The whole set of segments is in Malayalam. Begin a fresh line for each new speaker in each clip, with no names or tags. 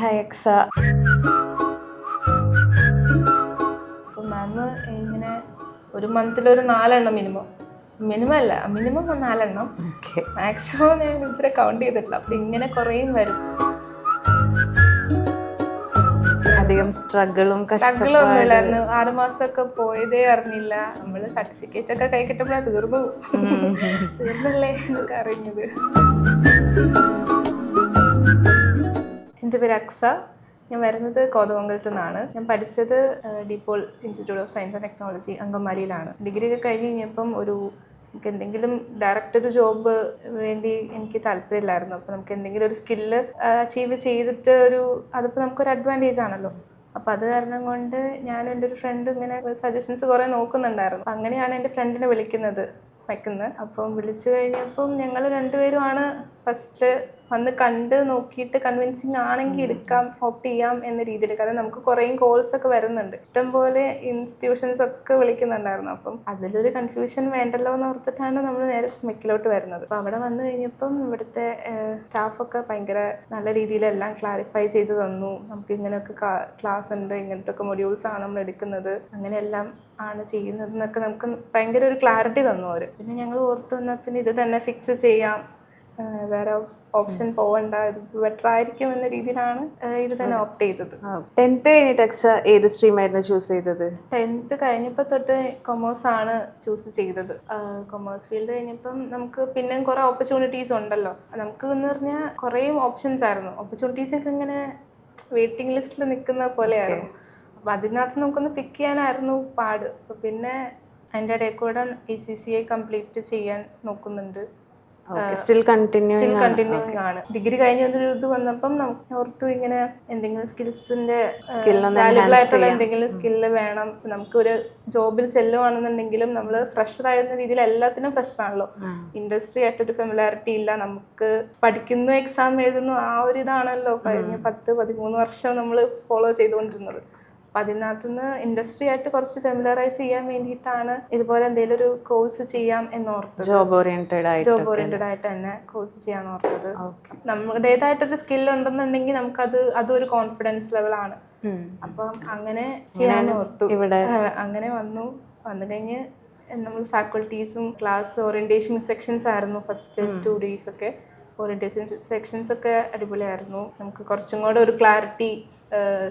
ഹായ് അക്സ. അപ്പോൾ മാം ഇങ്ങനെ ഒരു മന്തിലൊരു 4 എണ്ണം മിനിമം 4 എണ്ണം, മാക്സിമം ഞാൻ ഇത്ര കൗണ്ട് ചെയ്തിട്ടില്ല. അപ്പം ഇങ്ങനെ കുറേയും വരും.
അധികം സ്ട്രഗിളും
ഒന്നുമില്ലായിരുന്നു. 6 മാസമൊക്കെ പോയതേ അറിഞ്ഞില്ല. നമ്മള് സർട്ടിഫിക്കറ്റ് ഒക്കെ കൈ കിട്ടുമ്പോഴാണ് തീർന്നല്ലേ എന്നൊക്കെ അറിഞ്ഞത്. എൻ്റെ പേര് അക്സ. ഞാൻ വരുന്നത് കോതമംഗലത്തു നിന്നാണ്. ഞാൻ പഠിച്ചത് De Paul institute of science and technology അങ്കമാലിയിലാണ്. ഡിഗ്രി ഒക്കെ കഴിഞ്ഞ് കഴിഞ്ഞപ്പം നമുക്ക് എന്തെങ്കിലും ഡയറക്റ്റ് ഒരു ജോബ് വേണ്ടി എനിക്ക് താല്പര്യമില്ലായിരുന്നു. അപ്പോൾ നമുക്ക് എന്തെങ്കിലും ഒരു സ്കില്ല് അച്ചീവ് ചെയ്തിട്ട് അതിപ്പോൾ നമുക്കൊരു അഡ്വാൻറ്റേജ് ആണല്ലോ. അപ്പം അത് കാരണം കൊണ്ട് ഞാനും എൻ്റെ ഒരു ഫ്രണ്ട് ഇങ്ങനെ സജഷൻസ് കുറേ നോക്കുന്നുണ്ടായിരുന്നു. അങ്ങനെയാണ് എൻ്റെ ഫ്രണ്ടിനെ വിളിക്കുന്നത് സ്പെക്കിന്ന്. അപ്പം വിളിച്ചു കഴിഞ്ഞപ്പം ഞങ്ങൾ രണ്ടുപേരുമാണ് ഫസ്റ്റ് വന്ന് കണ്ട് നോക്കിയിട്ട് കൺവിൻസിങ് ആണെങ്കിൽ എടുക്കാം, ഓപ്റ്റ് ചെയ്യാം എന്ന രീതിയിൽ. കാരണം നമുക്ക് കുറേ കോഴ്സ് ഒക്കെ വരുന്നുണ്ട്, ഇഷ്ടംപോലെ ഇൻസ്റ്റിറ്റ്യൂഷൻസ് ഒക്കെ വിളിക്കുന്നുണ്ടായിരുന്നു. അപ്പം അതിലൊരു കൺഫ്യൂഷൻ വേണ്ടല്ലോ എന്ന് ഓർത്തിട്ടാണ് നമ്മൾ നേരെ സ്മെക്കിലോട്ട് വരുന്നത്. അപ്പോൾ അവിടെ വന്നു കഴിഞ്ഞപ്പം ഇവിടുത്തെ സ്റ്റാഫൊക്കെ ഭയങ്കര നല്ല രീതിയിലെല്ലാം ക്ലാരിഫൈ ചെയ്ത് തന്നു. നമുക്ക് ഇങ്ങനെയൊക്കെ ക്ലാസ് ഉണ്ട്, ഇങ്ങനത്തെ ഒക്കെ മൊഡ്യൂൾസ് ആണ് നമ്മൾ എടുക്കുന്നത്, അങ്ങനെയെല്ലാം ആണ് ചെയ്യുന്നത് എന്നൊക്കെ നമുക്ക് ഭയങ്കര ഒരു ക്ലാരിറ്റി തന്നു അവർ. പിന്നെ ഞങ്ങൾ ഓർത്ത് വന്നാൽ പിന്നെ ഇത് തന്നെ ഫിക്സ് ചെയ്യാം, വേറെ ഓപ്ഷൻ പോവണ്ട, ഇത് ബെറ്റർ ആയിരിക്കും എന്ന രീതിയിലാണ് ഇത് തന്നെ ഓപ്റ്റ് ചെയ്തത്.
10th കഴിഞ്ഞിട്ട് അക്സ ഏത് സ്ട്രീം ആയിരുന്നു ചൂസ് ചെയ്തത്?
10th കഴിഞ്ഞപ്പോൾ തൊട്ട് കൊമേഴ്സ് ആണ് ചൂസ് ചെയ്തത്. കൊമേഴ്സ് ഫീൽഡ് കഴിഞ്ഞപ്പം നമുക്ക് പിന്നെയും കുറേ ഓപ്പർച്യൂണിറ്റീസ് ഉണ്ടല്ലോ. നമുക്ക് എന്ന് പറഞ്ഞാൽ കുറേ ഓപ്ഷൻസ് ആയിരുന്നു. ഓപ്പർച്യൂണിറ്റീസ് ഒക്കെ ഇങ്ങനെ വെയിറ്റിംഗ് ലിസ്റ്റിൽ നിൽക്കുന്ന പോലെയായിരുന്നു. അപ്പം അതിനകത്ത് നമുക്കൊന്ന് പിക്ക് ചെയ്യാനായിരുന്നു പാട്. അപ്പോൾ പിന്നെ അതിൻ്റെ ഇടയിൽ കൂടെ ACCA കംപ്ലീറ്റ് ചെയ്യാൻ നോക്കുന്നുണ്ട്.
സ്റ്റിൽ കണ്ടിന്യൂയിങ്
ആണ്. ഡിഗ്രി കഴിഞ്ഞ ഒരു ഇത് വന്നപ്പം നമുക്ക് ഓർത്തു ഇങ്ങനെ എന്തെങ്കിലും സ്കിൽസിന്റെ വാല്യുബിൾ ആയിട്ടുള്ള എന്തെങ്കിലും സ്കില്ല് വേണം. നമുക്കൊരു ജോബിൽ ചെല്ലുവാണെന്നുണ്ടെങ്കിലും നമ്മൾ ഫ്രഷർ ആയിരുന്ന രീതിയിൽ എല്ലാത്തിനും ഫ്രഷറാണല്ലോ. ഇൻഡസ്ട്രി ആയിട്ടൊരു ഫെമിലാരിറ്റി ഇല്ല. നമുക്ക് പഠിക്കുന്നു, എക്സാം എഴുതുന്നു, ആ ഒരു ഇതാണല്ലോ കഴിഞ്ഞ 10-13 വർഷം നമ്മൾ ഫോളോ ചെയ്തുകൊണ്ടിരുന്നത്. അപ്പം അതിനകത്തുനിന്ന് ഇൻഡസ്ട്രി ആയിട്ട് കുറച്ച് ഫെമിലറൈസ് ചെയ്യാൻ വേണ്ടിയിട്ടാണ് ഇതുപോലെ എന്തെങ്കിലും ഒരു കോഴ്സ് ചെയ്യാം എന്നോർത്തത്.
ജോബ് ഓറിയന്റഡ്
ആയിട്ട് തന്നെ കോഴ്സ് ചെയ്യാൻ ഓർത്തത്. നമ്മുടേതായിട്ടൊരു സ്കിൽ ഉണ്ടെന്നുണ്ടെങ്കിൽ നമുക്കത് അതൊരു കോൺഫിഡൻസ് ലെവലാണ്. അപ്പം അങ്ങനെ ചെയ്യാൻ ഓർത്തു. അങ്ങനെ വന്നു കഴിഞ്ഞ് നമ്മൾ ഫാക്കൾട്ടീസും ക്ലാസ് ഓറിയന്റേഷൻ സെക്ഷൻസ് ആയിരുന്നു ഫസ്റ്റ് 2 days ഒക്കെ. ഓറിയന്റേഷൻ സെക്ഷൻസ് ഒക്കെ അടിപൊളിയായിരുന്നു. നമുക്ക് കുറച്ചും കൂടെ ഒരു ക്ലാരിറ്റി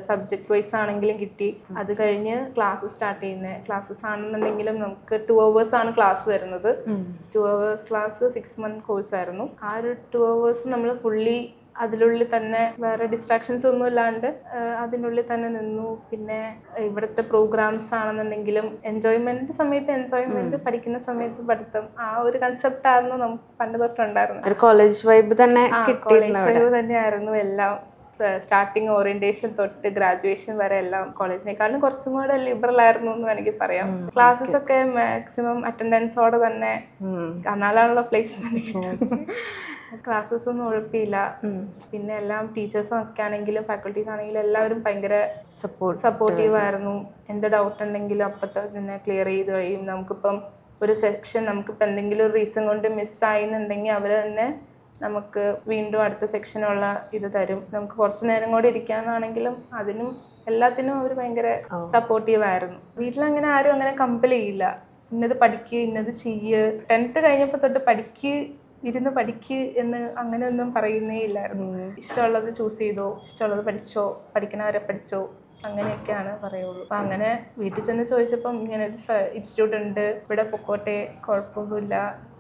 സബ്ജക്ട് വൈസ് ആണെങ്കിലും കിട്ടി. അത് കഴിഞ്ഞ് ക്ലാസ് സ്റ്റാർട്ട് ചെയ്യുന്നത്. ക്ലാസ്സസ് ആണെന്നുണ്ടെങ്കിലും നമുക്ക് 2 hours ആണ് ക്ലാസ് വരുന്നത്. 2 hours ക്ലാസ് 6 month കോഴ്സ് ആയിരുന്നു. ആ ഒരു 2 hours നമ്മൾ ഫുള്ളി അതിനുള്ളിൽ തന്നെ വേറെ ഡിസ്ട്രാക്ഷൻസ് ഒന്നും ഇല്ലാണ്ട് അതിനുള്ളിൽ തന്നെ നിന്നു. പിന്നെ ഇവിടുത്തെ പ്രോഗ്രാംസ് ആണെന്നുണ്ടെങ്കിലും എൻജോയ്മെന്റ് സമയത്ത് എൻജോയ്മെന്റ്, പഠിക്കുന്ന സമയത്ത് പഠിത്തം, ആ ഒരു കൺസെപ്റ്റ് ആയിരുന്നു നമുക്ക് പണ്ട് തൊട്ടുണ്ടായിരുന്നത്.
കോളേജ് വൈബ്
തന്നെയായിരുന്നു എല്ലാം. സ്റ്റാർട്ടിങ് ഓറിയന്റേഷൻ തൊട്ട് ഗ്രാജുവേഷൻ വരെ എല്ലാം കോളേജിനെക്കാളും കുറച്ചും കൂടെ ലിബറൽ ആയിരുന്നു എന്ന് വേണമെങ്കിൽ പറയാം. ക്ലാസ്സസ് ഒക്കെ മാക്സിമം അറ്റൻഡൻസോടെ തന്നെ, എന്നാലാണല്ലോ പ്ലേസ്മെന്റ്. ക്ലാസ്സസ് ഒന്നും ഉഴപ്പിയില്ല. പിന്നെ എല്ലാം ടീച്ചേഴ്സും ഒക്കെ ആണെങ്കിലും ഫാക്കൾട്ടീസ് ആണെങ്കിലും എല്ലാവരും ഭയങ്കര സപ്പോർട്ടീവ് ആയിരുന്നു. എന്ത് ഡൗട്ട് ഉണ്ടെങ്കിലും അപ്പത്തെ തന്നെ ക്ലിയർ ചെയ്ത് കഴിയും. നമുക്കിപ്പം ഒരു സെക്ഷൻ നമുക്കിപ്പോൾ എന്തെങ്കിലും ഒരു റീസൺ കൊണ്ട് മിസ്സായിന്നുണ്ടെങ്കിൽ അവർ തന്നെ നമുക്ക് വീണ്ടും അടുത്ത സെക്ഷനുള്ള ഇത് തരും. നമുക്ക് കുറച്ച് നേരം കൂടെ ഇരിക്കാന്നാണെങ്കിലും അതിനും എല്ലാത്തിനും അവർ ഭയങ്കര സപ്പോർട്ടീവ് ആയിരുന്നു. വീട്ടിലങ്ങനെ ആരും അങ്ങനെ കമ്പൽ ചെയ്യില്ല, ഇന്നത് പഠിക്ക്, ഇന്നത് ചെയ്യ്. 10th കഴിഞ്ഞപ്പോൾ തൊട്ട് ഇരുന്ന് പഠിക്ക് എന്ന് അങ്ങനെയൊന്നും പറയുന്നേ ഇല്ലായിരുന്നു. ഇഷ്ടമുള്ളത് ചൂസ് ചെയ്തോ, ഇഷ്ടമുള്ളത് പഠിച്ചോ, പഠിക്കണവരെ പഠിച്ചോ, അങ്ങനെയൊക്കെയാണ് പറയുള്ളൂ. അപ്പം അങ്ങനെ വീട്ടിൽ ചെന്ന് ചോദിച്ചപ്പം ഇങ്ങനെ ഒരു ഇൻസ്റ്റിറ്റ്യൂട്ട് ഉണ്ട്, ഇവിടെ പൊക്കോട്ടെ, കുഴപ്പമൊന്നുമില്ല,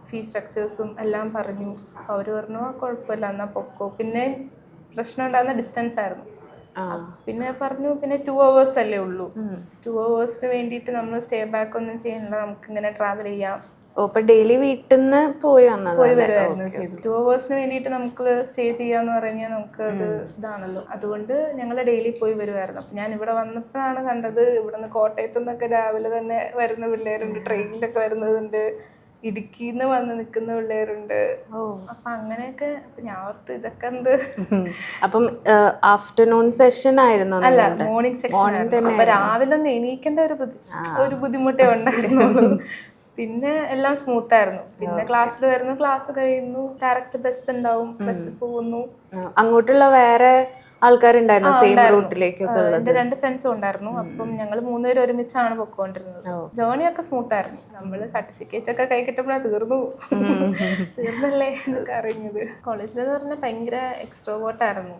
ഫീസ് സ്ട്രക്ചേഴ്സും എല്ലാം പറഞ്ഞു. അപ്പോൾ അവർ പറഞ്ഞു കുഴപ്പമില്ല, എന്നാൽ പൊക്കോ. പിന്നെ പ്രശ്നം ഉണ്ടാകുന്ന ഡിസ്റ്റൻസ് ആയിരുന്നു. പിന്നെ പറഞ്ഞു പിന്നെ 2 hours അല്ലേ ഉള്ളൂ, 2 hours വേണ്ടിയിട്ട് നമ്മൾ സ്റ്റേ ബാക്ക് ഒന്നും ചെയ്യണ്ട, നമുക്ക് ഇങ്ങനെ ട്രാവൽ ചെയ്യാം.
ഡെയിലി വീട്ടിൽ നിന്ന് പോയി
വരുമായിരുന്നു ചെയ്തു. 2 hours വേണ്ടിയിട്ട് നമുക്ക് സ്റ്റേ ചെയ്യാന്ന് പറഞ്ഞാൽ നമുക്ക് അത് ഇതാണല്ലോ. അതുകൊണ്ട് ഞങ്ങൾ ഡെയിലി പോയി വരുമായിരുന്നു. അപ്പം ഞാൻ ഇവിടെ വന്നപ്പോഴാണ് കണ്ടത്, ഇവിടെ നിന്ന് കോട്ടയത്തു നിന്നൊക്കെ രാവിലെ തന്നെ വരുന്ന പിള്ളേരുണ്ട്, ട്രെയിനിലൊക്കെ വരുന്നതുണ്ട്, ഇടുക്കിന്ന് വന്ന് നിൽക്കുന്ന പിള്ളേരുണ്ട്. അപ്പൊ അങ്ങനെയൊക്കെ ഞാൻ ഓർത്ത് ഇതൊക്കെ എന്ത്.
അപ്പം ആഫ്റ്റർനൂൺ സെഷൻ ആയിരുന്നു?
അല്ല, മോർണിംഗ് സെക്ഷൻ. അപ്പൊ രാവിലെ ഒന്ന് എണീക്കേണ്ട ഒരു ബുദ്ധിമുട്ടേ ഉണ്ടായിരുന്നുള്ളൂ. പിന്നെ എല്ലാം സ്മൂത്ത് ആയിരുന്നു. പിന്നെ ക്ലാസ്സിൽ വരുന്നു, ക്ലാസ് കഴിയുന്നു, ഡയറക്റ്റ് ബസ് ഉണ്ടാവും, ബസ് പോകുന്നു.
അങ്ങോട്ടുള്ള വേറെ ആൾക്കാരുണ്ടായിരുന്നു സെയിം റൂട്ടിലേക്കൊക്കെ ഉള്ളത്?
എന്റെ 2 ഫ്രണ്ട്സും ഉണ്ടായിരുന്നു. അപ്പം ഞങ്ങൾ 3 പേരും ഒരുമിച്ചാണ് പൊക്കോണ്ടിരുന്നത്. ജേർണി ഒക്കെ സ്മൂത്ത് ആയിരുന്നു. നമ്മള് സർട്ടിഫിക്കറ്റ് ഒക്കെ കൈ കിട്ടുമ്പോഴാണ് തീർന്നല്ലേ എന്നൊക്കെ അറിഞ്ഞത്. കോളേജിലെന്ന് പറഞ്ഞാൽ ഭയങ്കര എക്സ്ട്രോവേർട്ട് ആയിരുന്നു.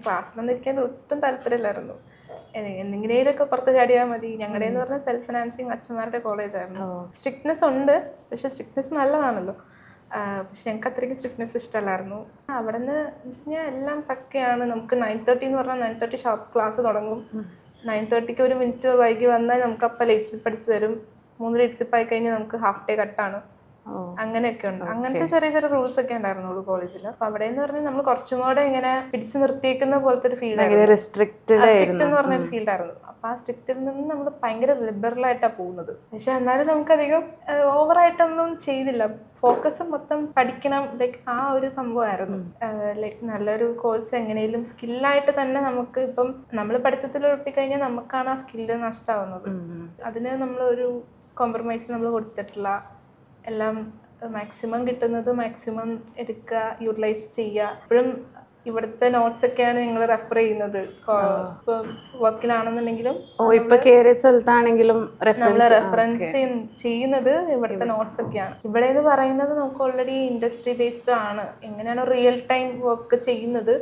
ക്ലാസ്സിലൊന്നും ഇരിക്കാൻ ഒട്ടും താല്പര്യമില്ലായിരുന്നു. എന്തെങ്കിലുമൊക്കെ പുറത്ത് ചാടിയാൽ മതി. ഞങ്ങളുടെ എന്ന് പറഞ്ഞാൽ സെൽഫ് ഫിനാൻസിങ് അച്ഛന്മാരുടെ കോളേജായിരുന്നു. സ്ട്രിക്ട്നെസ് ഉണ്ട്, പക്ഷെ സ്ട്രിക്ട്നെസ് നല്ലതാണല്ലോ. പക്ഷെ ഞങ്ങൾക്ക് അത്രയ്ക്ക് സ്ട്രിക്ട്നെസ് ഇഷ്ടമല്ലായിരുന്നു. അവിടെ നിന്ന് വെച്ച് കഴിഞ്ഞാൽ എല്ലാം പക്കയാണ്. നമുക്ക് 9:30 എന്ന് പറഞ്ഞാൽ 9:30 ഷാർപ്പ് ക്ലാസ് തുടങ്ങും. 9:30 ഒരു മിനിറ്റ് വൈകി വന്നാൽ നമുക്ക് അപ്പം ലേറ്റ് സ്ലിപ്പ് അടിച്ച് തരും. 3 ലേറ്റ് സ്ലിപ്പ് ആയി കഴിഞ്ഞാൽ നമുക്ക് ഹാഫ് ഡേ കട്ടാണ്. അങ്ങനെയൊക്കെ ഉണ്ട്. അങ്ങനത്തെ ചെറിയ ചെറിയ റൂൾസ് ഒക്കെ ഉണ്ടായിരുന്നുള്ളൂ കോളേജിൽ. അപ്പൊ അവിടെ എന്ന് പറഞ്ഞാൽ നമ്മൾ കുറച്ചും കൂടെ ഇങ്ങനെ പിടിച്ചു നിർത്തിയേക്കുന്ന പോലത്തെ ഒരു ഫീൽഡ്, സ്ട്രിക്റ്റ് എന്ന് പറഞ്ഞൊരു ഫീൽഡായിരുന്നു. അപ്പൊ ആ സ്ട്രിക്റ്റിൽ നിന്ന് നമ്മൾ ഭയങ്കര ലിബറൽ ആയിട്ടാണ് പോകുന്നത്. പക്ഷെ എന്നാലും നമുക്കധികം ഓവറായിട്ടൊന്നും ചെയ്തില്ല. ഫോക്കസ് മൊത്തം പഠിക്കണം, ലൈക്ക് ആ ഒരു സംഭവമായിരുന്നു. ലൈക്ക് നല്ലൊരു കോഴ്സ് എങ്ങനെയും സ്കില്ലായിട്ട് തന്നെ നമുക്ക് ഇപ്പം നമ്മൾ പഠിത്തത്തിൽ ഒട്ടിക്കഴിഞ്ഞാൽ നമുക്കാണ് ആ സ്കില്ല് നഷ്ടമാവുന്നത്. അതിന് നമ്മൾ ഒരു കോംപ്രമൈസ് നമ്മൾ കൊടുത്തിട്ടില്ല. എല്ലാം മാക്സിമം കിട്ടുന്നത് മാക്സിമം എടുക്കുക, യൂട്ടിലൈസ് ചെയ്യുക. ഇപ്പോഴും ഇവിടുത്തെ നോട്ട്സ് ഒക്കെയാണ് ഞങ്ങൾ റെഫർ ചെയ്യുന്നത്. ഇപ്പം വർക്കിലാണെന്നുണ്ടെങ്കിലും
ഇപ്പൊ കേറിയ സ്ഥലത്താണെങ്കിലും
നമ്മൾ റെഫറൻസ് ചെയ്യുന്നത് ഇവിടുത്തെ നോട്ട്സ് ഒക്കെയാണ്. ഇവിടെ എന്ന് പറയുന്നത് നമുക്ക് ഓൾറെഡി ഇൻഡസ്ട്രി ബേസ്ഡ് ആണ്. എങ്ങനെയാണോ റിയൽ ടൈം വർക്ക് ചെയ്യുന്നത്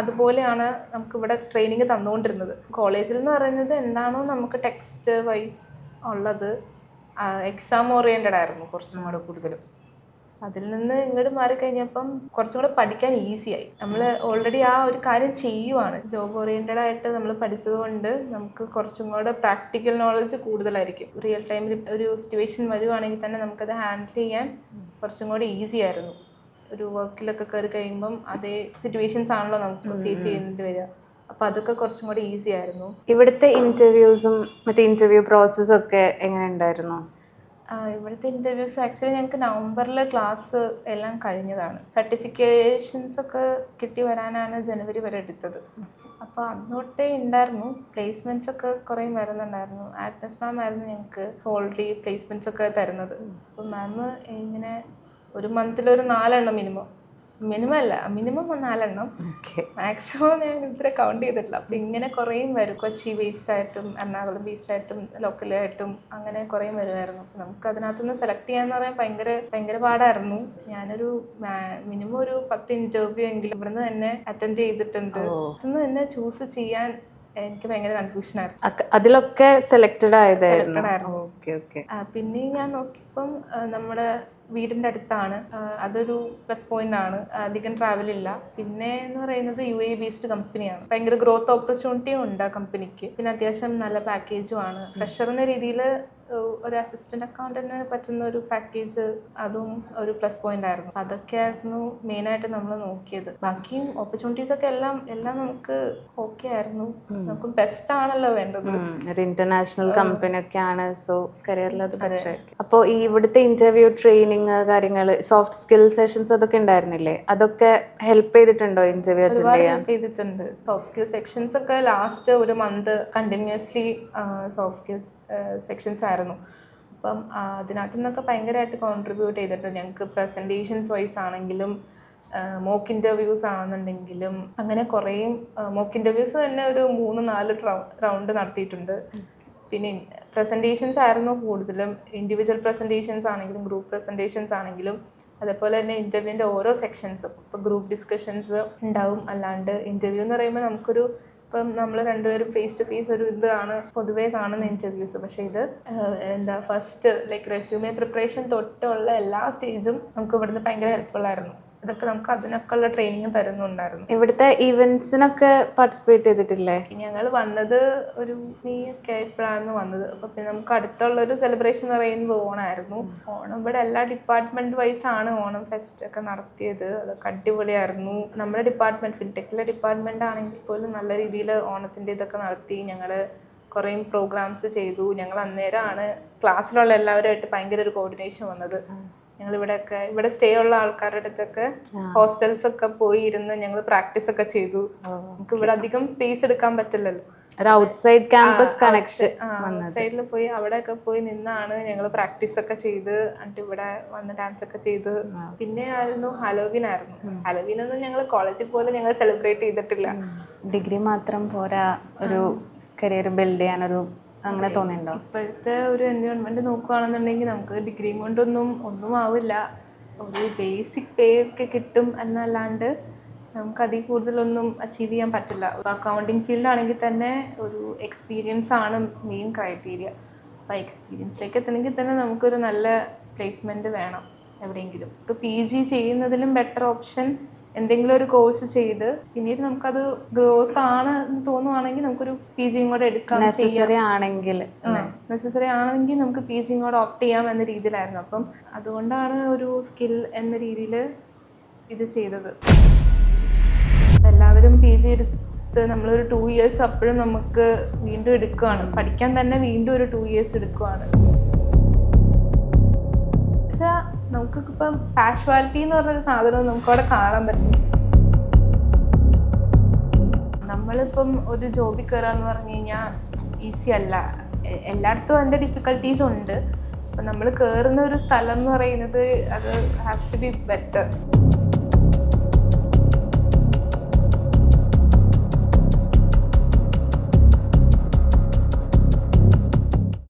അതുപോലെയാണ് നമുക്ക് ഇവിടെ ട്രെയിനിങ് തന്നുകൊണ്ടിരുന്നത്. കോളേജിൽ എന്ന് പറയുന്നത് എന്താണോ നമുക്ക് ടെക്സ്റ്റ് വൈസ് ഉള്ളത്, എക്സാം ഓറിയൻറ്റഡ് ആയിരുന്നു കുറച്ചും കൂടെ കൂടുതലും. അതിൽ നിന്ന് ഇങ്ങോട്ട് മാറിക്കഴിഞ്ഞപ്പം കുറച്ചും കൂടെ പഠിക്കാൻ ഈസിയായി. നമ്മൾ ഓൾറെഡി ആ ഒരു കാര്യം ചെയ്യുവാണ്. ജോബ് ഓറിയൻറ്റഡ് ആയിട്ട് നമ്മൾ പഠിച്ചത് കൊണ്ട് നമുക്ക് കുറച്ചും കൂടെ പ്രാക്ടിക്കൽ നോളജ് കൂടുതലായിരിക്കും. റിയൽ ടൈമിൽ ഒരു സിറ്റുവേഷൻ വരുവാണെങ്കിൽ തന്നെ നമുക്കത് ഹാൻഡിൽ ചെയ്യാൻ കുറച്ചും കൂടെ ഈസി ആയിരുന്നു. ഒരു വർക്കിലൊക്കെ കയറി കഴിയുമ്പം അതേ സിറ്റുവേഷൻസ് ആണല്ലോ നമുക്ക് ഫേസ് ചെയ്യേണ്ടി വരിക. അപ്പം അതൊക്കെ കുറച്ചും കൂടെ ഈസി ആയിരുന്നു.
ഇവിടുത്തെ ഇന്റർവ്യൂസും മറ്റേ ഇന്റർവ്യൂ പ്രോസസ്സും ഒക്കെ എങ്ങനെ ഉണ്ടായിരുന്നു?
ഇവിടുത്തെ ഇൻ്റർവ്യൂസ് ആക്ച്വലി ഞങ്ങൾക്ക് നവംബറിൽ ക്ലാസ് എല്ലാം കഴിഞ്ഞതാണ്. സർട്ടിഫിക്കേഷൻസ് ഒക്കെ കിട്ടി വരാനാണ് ജനുവരി വരെ എടുത്തത്. അപ്പോൾ അന്നോട്ടേ ഉണ്ടായിരുന്നു. പ്ലേസ്മെൻറ്റ്സ് ഒക്കെ കുറേ വരുന്നുണ്ടായിരുന്നു. ആഗ്നസ് മാം ആയിരുന്നു ഞങ്ങൾക്ക് ഓൾറെഡി പ്ലേസ്മെൻറ്റ്സ് ഒക്കെ തരുന്നത്. അപ്പോൾ മാം ഇങ്ങനെ ഒരു മന്തിലൊരു 4 എണ്ണം മിനിമം അല്ല, മിനിമം 4 എണ്ണം, മാക്സിമം ഞാൻ ഇത്ര കൗണ്ട് ചെയ്തിട്ടില്ല. അപ്പം ഇങ്ങനെ കുറേയും വരും. കൊച്ചി ബേസ്ഡ് ആയിട്ടും എറണാകുളം ബേസ്ഡ് ആയിട്ടും ലോക്കലായിട്ടും അങ്ങനെ കുറേയും വരുമായിരുന്നു. നമുക്ക് അതിനകത്തുനിന്ന് സെലക്ട് ചെയ്യാന്ന് പറയാൻ ഭയങ്കര പാടായിരുന്നു. ഞാനൊരു മിനിമം ഒരു 10 ഇൻ്റർവ്യൂ എങ്കിലും ഇവിടുന്ന് തന്നെ അറ്റൻഡ് ചെയ്തിട്ടുണ്ട്. ഇവിടുന്ന് തന്നെ ചൂസ് ചെയ്യാൻ എനിക്ക് ഭയങ്കര കൺഫ്യൂഷൻ ആയിരുന്നു.
അതിലൊക്കെ സെലക്റ്റഡ് ആയതായിരുന്നു.
പിന്നെ ഞാൻ നോക്കിയപ്പം നമ്മുടെ വീടിൻ്റെ അടുത്താണ്. അതൊരു പ്ലസ് പോയിന്റ് ആണ്. അധികം ട്രാവൽ ഇല്ല. പിന്നെ എന്ന് പറയുന്നത് UAE ബേസ്ഡ് കമ്പനിയാണ്. ഭയങ്കര ഗ്രോത്ത് ഓപ്പർച്യൂണിറ്റിയും ഉണ്ട് ആ കമ്പനിക്ക്. പിന്നെ അത്യാവശ്യം നല്ല പാക്കേജും ആണ്. ഫ്രഷർ എന്ന രീതിയിൽ ഒരു അസിസ്റ്റന്റ് അക്കൗണ്ടന്റിന് പറ്റുന്ന ഒരു പാക്കേജ്, അതും ഒരു പ്ലസ് പോയിന്റ് ആയിരുന്നു. അതൊക്കെയായിരുന്നു മെയിനായിട്ട് നമ്മൾ നോക്കിയത്. ബാക്കിയും ഓപ്പർച്യൂണിറ്റീസ് ഒക്കെ എല്ലാം നമുക്ക് ഓക്കെ ആയിരുന്നു. നമുക്ക് ബെസ്റ്റ് ആണല്ലോ വേണ്ടത്.
ഒരു ഇന്റർനാഷണൽ കമ്പനി ഒക്കെയാണ്. സോ കരിയറിൽ അത് ബെറ്റർ ആയിരിക്കും. അപ്പോൾ ഈ ഇവിടുത്തെ ഇന്റർവ്യൂ ട്രെയിനിങ് കാര്യങ്ങൾ, സോഫ്റ്റ് സ്കിൽ സെഷൻസ് അതൊക്കെ ഉണ്ടായിരുന്നില്ലേ? അതൊക്കെ ഹെൽപ്പ് ചെയ്തിട്ടുണ്ടോ ഇന്റർവ്യൂ അറ്റൻഡ് ചെയ്യാൻ?
ഹെൽപ്പ് ചെയ്തിട്ടുണ്ട്. സോഫ്റ്റ് സ്കിൽ സെക്ഷൻസ് ഒക്കെ ലാസ്റ്റ് ഒരു month continuously soft skills sections ആയിരുന്നു. അപ്പം അതിനകത്തു നിന്നൊക്കെ ഭയങ്കരമായിട്ട് കോൺട്രിബ്യൂട്ട് ചെയ്തിട്ടുണ്ട് ഞങ്ങൾക്ക്. പ്രസൻറ്റേഷൻസ് വൈസ് ആണെങ്കിലും മോക്ക് ഇൻ്റർവ്യൂസ് ആണെന്നുണ്ടെങ്കിലും അങ്ങനെ കുറേ മോക്ക് ഇൻ്റർവ്യൂസ് തന്നെ ഒരു 3-4 റൗണ്ട് നടത്തിയിട്ടുണ്ട്. പിന്നെ പ്രസൻറ്റേഷൻസ് ആയിരുന്നു കൂടുതലും. ഇൻഡിവിജ്വൽ പ്രസൻറ്റേഷൻസ് ആണെങ്കിലും ഗ്രൂപ്പ് പ്രസൻറ്റേഷൻസ് ആണെങ്കിലും അതേപോലെ തന്നെ ഇൻ്റർവ്യൂവിൻ്റെ ഓരോ സെക്ഷൻസും. ഇപ്പോൾ ഗ്രൂപ്പ് ഡിസ്കഷൻസ് ഉണ്ടാവും. അല്ലാണ്ട് ഇൻ്റർവ്യൂ എന്ന് പറയുമ്പോൾ നമുക്കൊരു ഇപ്പം നമ്മൾ രണ്ടുപേരും ഫേസ് ടു ഫേസ് ഒരു ഇതാണ് പൊതുവേ കാണുന്ന ഇൻ്റർവ്യൂസ്. പക്ഷേ ഇത് ഫസ്റ്റ് ലൈക്ക് റെസ്യൂമേ പ്രിപ്പറേഷൻ തൊട്ടുള്ള എല്ലാ സ്റ്റേജും നമുക്ക് ഇവിടുന്ന് ഭയങ്കര ഹെൽപ്ഫുൾ ആയിരുന്നു. ഇതൊക്കെ നമുക്ക് അതിനൊക്കെ ഉള്ള ട്രെയിനിങ് തരുന്നുണ്ടായിരുന്നു.
ഇവിടുത്തെ ഇവന്റ്സിനൊക്കെ പാർട്ടിസിപ്പേറ്റ് ചെയ്തിട്ടില്ലേ?
ഞങ്ങൾ വന്നത് ഒരു മെയ് ഒക്കെ ആയപ്പോഴാണ് വന്നത്. അപ്പോൾ പിന്നെ നമുക്ക് അടുത്തുള്ളൊരു സെലിബ്രേഷൻ എന്ന് പറയുന്നത് ഓണമായിരുന്നു. ഓണം ഇവിടെ എല്ലാ ഡിപ്പാർട്ട്മെന്റ് വൈസ് ആണ് ഓണം ഫെസ്റ്റ് ഒക്കെ നടത്തിയത്. അതൊക്കെ അടിപൊളിയായിരുന്നു. നമ്മുടെ ഡിപ്പാർട്ട്മെന്റ് ഫിൻടെക്കിലെ ഡിപ്പാർട്ട്മെന്റ് ആണെങ്കിൽ പോലും നല്ല രീതിയിൽ ഓണത്തിൻ്റെ ഇതൊക്കെ നടത്തി. ഞങ്ങൾ കുറേ പ്രോഗ്രാംസ് ചെയ്തു. ഞങ്ങൾ അന്നേരമാണ് ക്ലാസ്സിലുള്ള എല്ലാവരുമായിട്ട് ഭയങ്കര ഒരു കോർഡിനേഷൻ വന്നത്. ഞങ്ങൾ ഇവിടെ സ്റ്റേ ഉള്ള ആൾക്കാരുടെ അടുത്തൊക്കെ ഹോസ്റ്റൽസ് ഒക്കെ പോയി ഇരുന്ന് ഞങ്ങൾ പ്രാക്ടീസ് ഒക്കെ ചെയ്തു. നമുക്ക് ഇവിടെ അധികം സ്പേസ് എടുക്കാൻ പറ്റില്ലല്ലോ.
ഒരു ഔട്ട്സൈഡ് ക്യാമ്പസ് കണക്ഷൻ വന്നത്.
സൈഡിൽ പോയി അവിടെയൊക്കെ പോയി നിന്നാണ് ഞങ്ങൾ പ്രാക്ടീസ് ഒക്കെ ചെയ്ത് എന്നിട്ട് ഇവിടെ വന്ന് ഡാൻസ് ഒക്കെ ചെയ്ത്. പിന്നെ ആയിരുന്നു ഹലോവിൻ ആയിരുന്നു. ഹലോവിൻ ഒന്നും ഞങ്ങൾ കോളേജിൽ പോലും ഞങ്ങൾ സെലിബ്രേറ്റ് ചെയ്തിട്ടില്ല.
ഡിഗ്രി മാത്രം പോരാ ഒരു കരിയർ ബിൽഡ് ചെയ്യാനൊരു അങ്ങനെ തോന്നിയിട്ടുണ്ടോ?
ഇപ്പോഴത്തെ ഒരു എൻവയോൺമെന്റ് നോക്കുകയാണെന്നുണ്ടെങ്കിൽ നമുക്ക് ഡിഗ്രിയും കൊണ്ടൊന്നും ആവില്ല. ഒരു ബേസിക് പേ ഒക്കെ കിട്ടും എന്നല്ലാണ്ട് നമുക്ക് അതിൽ കൂടുതലൊന്നും അച്ചീവ് ചെയ്യാൻ പറ്റില്ല. ഇപ്പോൾ അക്കൗണ്ടിങ് ഫീൽഡാണെങ്കിൽ തന്നെ ഒരു എക്സ്പീരിയൻസ് ആണ് മെയിൻ ക്രൈറ്റീരിയ. അപ്പോൾ എക്സ്പീരിയൻസിലേക്ക് എത്തണമെങ്കിൽ തന്നെ നമുക്കൊരു നല്ല പ്ലേസ്മെൻറ്റ് വേണം എവിടെയെങ്കിലും. ഇപ്പോൾ PG ചെയ്യുന്നതിലും ബെറ്റർ ഓപ്ഷൻ എന്തെങ്കിലും ഒരു കോഴ്സ് ചെയ്ത് പിന്നീട് നമുക്കത് ഗ്രോത്ത് ആണ് എന്ന് തോന്നുവാണെങ്കിൽ നമുക്കൊരു PG കൂടെ എടുക്കാം.
നെസസറി ആണെങ്കിൽ
നമുക്ക് PG കൂടെ ഓപ്റ്റ് ചെയ്യാം എന്ന രീതിയിലായിരുന്നു. അപ്പം അതുകൊണ്ടാണ് ഒരു സ്കിൽ എന്ന രീതിയിൽ ഇത് ചെയ്തത്. എല്ലാവരും PG എടുത്ത് നമ്മളൊരു 2 years അപ്പോഴും നമുക്ക് വീണ്ടും എടുക്കുകയാണ്. പഠിക്കാൻ തന്നെ വീണ്ടും ഒരു 2 years എടുക്കുകയാണ്. വെച്ചാൽ നമുക്കിപ്പം പാഷ്വാലിറ്റി എന്ന് പറഞ്ഞൊരു സാധനം നമുക്കവിടെ കാണാൻ പറ്റും. നമ്മളിപ്പം ഒരു ജോബിൽ കയറാന്ന് പറഞ്ഞു കഴിഞ്ഞാൽ ഈസി അല്ല. എല്ലായിടത്തും അതിൻ്റെ ഡിഫിക്കൽട്ടീസ് ഉണ്ട്. അപ്പം നമ്മൾ കയറുന്ന ഒരു സ്ഥലം എന്ന് പറയുന്നത് അത് ഹാസ് ടു ബി ബെറ്റർ.